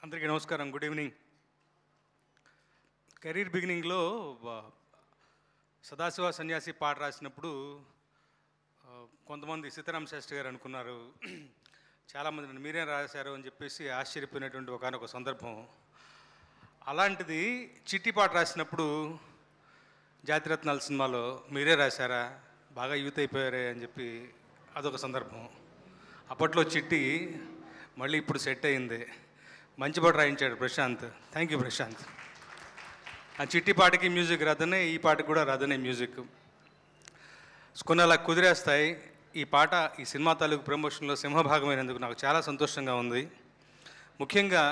అందరికీ నమస్కారం, good evening. Career బిగినింగ్లో సదాశివ సన్యాసి పాట రాసినప్పుడు కొంతమంది సీతారామ శాస్త్రి గారు అనుకున్నారు, చాలామంది నన్ను మీరే రాశారు అని చెప్పేసి ఆశ్చర్యపోయినటువంటి ఒకనొక సందర్భం. అలాంటిది చిట్టి పాట రాసినప్పుడు జాతిరత్నాల సినిమాలో మీరే రాశారా, బాగా యూత్ అయిపోయారే అని చెప్పి అదొక సందర్భం. అప్పట్లో చిట్టి మళ్ళీ ఇప్పుడు సెట్ అయింది, మంచి పాట రాయించాడు ప్రశాంత్. Thank you Prashanth. ఆ చిట్టి పాటకి మ్యూజిక్ రాదనే, ఈ పాటకి కూడా రాదనే మ్యూజిక్ కొన్ని అలా కుదిరేస్తాయి. ఈ పాట ఈ సినిమా తాలూకు ప్రమోషన్లో సింహభాగమైనందుకు నాకు చాలా సంతోషంగా ఉంది. ముఖ్యంగా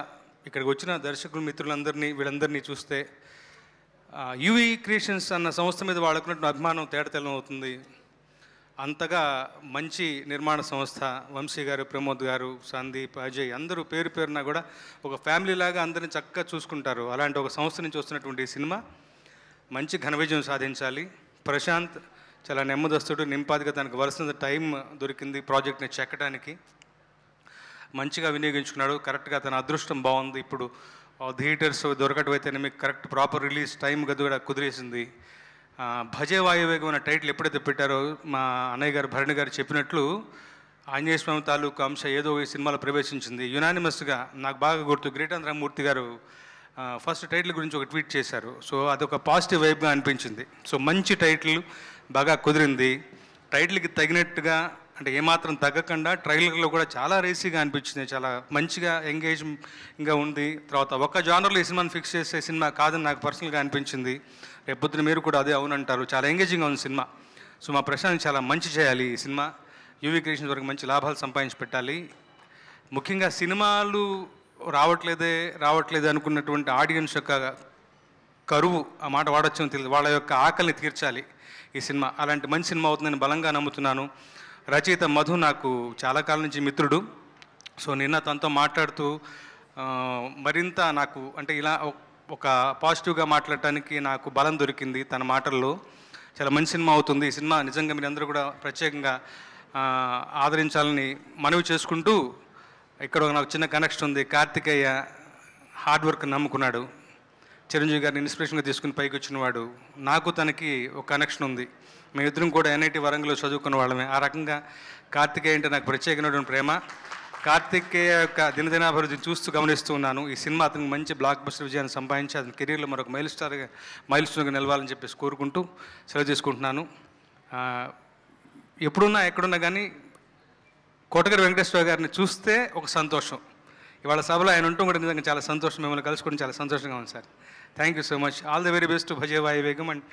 ఇక్కడికి వచ్చిన దర్శకులు మిత్రులందరినీ వీళ్ళందరినీ చూస్తే యూవీ క్రియేషన్స్ అన్న సంస్థ మీద వాళ్ళకున్నటువంటి అభిమానం తేటతెల్లం అవుతుంది. అంతగా మంచి నిర్మాణ సంస్థ, వంశీ గారు, ప్రమోద్ గారు, సందీప్, అజయ్ అందరూ పేరు పేరున కూడా ఒక ఫ్యామిలీ లాగా అందరినీ చక్కగా చూసుకుంటారు. అలాంటి ఒక సంస్థ నుంచి వస్తున్నటువంటి సినిమా మంచి ఘన విజయం సాధించాలి. ప్రశాంత్ చాలా నెమ్మదస్తుడు, నింపాదిగా తనకు వలసిన టైం దొరికింది ప్రాజెక్ట్ని చెక్కడానికి, మంచిగా వినియోగించుకున్నాడు. కరెక్ట్గా తన అదృష్టం బాగుంది. ఇప్పుడు థియేటర్స్ దొరకటం అయితేనే మీకు కరెక్ట్ ప్రాపర్ రిలీజ్ టైం కూడా కుదిరేసింది. భజే వాయువేగం అనే టైటిల్ ఎప్పుడైతే పెట్టారో మా అన్నయ్య గారు భరణి గారు చెప్పినట్లు ఆంజనేయ స్వామి తాలూకు అంశం ఏదో ఈ సినిమాలో ప్రవేశించింది. యునానిమస్గా నాకు బాగా గుర్తు, గ్రేటాంధ్రమూర్తి గారు ఫస్ట్ టైటిల్ గురించి ఒక ట్వీట్ చేశారు. సో అదొక పాజిటివ్ వైబ్గా అనిపించింది. సో మంచి టైటిల్ బాగా కుదిరింది. టైటిల్కి తగినట్టుగా అంటే ఏమాత్రం తగ్గకుండా ట్రైలర్లో కూడా చాలా రేసీగా అనిపించింది, చాలా మంచిగా ఎంగేజింగ్గా ఉంది. తర్వాత ఒక జానర్లో ఈ సినిమాని ఫిక్స్ చేసే సినిమా కాదని నాకు పర్సనల్గా అనిపించింది. రేపొద్దున మీరు కూడా అదే అవునంటారు. చాలా ఎంగేజింగ్గా ఉంది సినిమా. సో మా ప్రశాంత్ చాలా మంచి చేయాలి ఈ సినిమా, యూవీ క్రియేషన్స్ వరకు మంచి లాభాలు సంపాదించి పెట్టాలి. ముఖ్యంగా సినిమాలు రావట్లేదు అనుకున్నటువంటి ఆడియన్స్ యొక్క కరువు, ఆ మాట వాడొచ్చని తెలియదు, వాళ్ళ యొక్క ఆకలిని తీర్చాలి ఈ సినిమా. అలాంటి మంచి సినిమా అవుతుందని బలంగా నమ్ముతున్నాను. రచయిత మధు నాకు చాలా కాలం నుంచి మిత్రుడు. సో నిన్న తనతో మాట్లాడుతూ మరింత నాకు అంటే ఇలా ఒక పాజిటివ్గా మాట్లాడటానికి నాకు బలం దొరికింది తన మాటల్లో. చాలా మంచి సినిమా అవుతుంది ఈ సినిమా. నిజంగా మీరు అందరూ కూడా ప్రత్యేకంగా ఆదరించాలని మనవి చేసుకుంటూ, ఇక్కడ నాకు చిన్న కనెక్షన్ ఉంది. కార్తికేయ హార్డ్ వర్క్ నమ్ముకున్నాడు, చిరంజీవి గారిని ఇన్స్పిరేషన్గా తీసుకుని పైకి వచ్చినవాడు. నాకు తనకి ఒక కనెక్షన్ ఉంది. మేమిద్దరం కూడా ఎన్ఐటి వరంగల్లో చదువుకున్న వాళ్ళమే. ఆ రకంగా కార్తికేయ అంటే నాకు ప్రత్యేకమైనటువంటి ప్రేమ. కార్తికేయ యొక్క దినదినాభివృద్ధిని చూస్తూ గమనిస్తూ ఉన్నాను. ఈ సినిమా అతనికి మంచి బ్లాక్ బస్టర్ విజయాన్ని సంపాదించి అతని కెరీర్లో మరొక మైల్ స్టోన్గా నిలవాలని చెప్పేసి కోరుకుంటూ సెలవు చేసుకుంటున్నాను. ఎప్పుడున్నా ఎక్కడున్నా కానీ కోటగారి వెంకటేశ్వర గారిని చూస్తే ఒక సంతోషం. ఇవాళ సభలో ఆయన ఉంటూ కూడా నిజంగా చాలా సంతోషం. మిమ్మల్ని కలుసుకోవడం చాలా సంతోషంగా ఉంది sir. Thank you so much. All the very best to Bhaje Vayuvegam and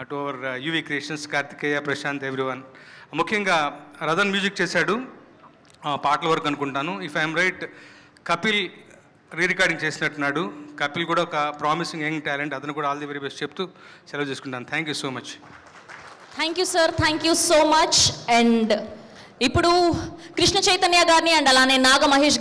to our UV creations, Karthikeya, Prashanth, everyone. ముఖ్యంగా రథన్ మ్యూజిక్ చేశాడు, పాటల వరకు అనుకుంటాను. If I'm right, Kapil recording చేసినట్టున్నాడు. కపిల్ కూడా ఒక ప్రామిసింగ్ యంగ్ టాలెంట్. అతను కూడా ఆల్ ది వెరీ బెస్ట్ చెప్తూ సెలవు చేసుకుంటాను. Thank you so much. Thank you sir, thank you so much. And ఇప్పుడు కృష్ణ చైతన్య గారిని అండ్ అలానే నాగ మహేష్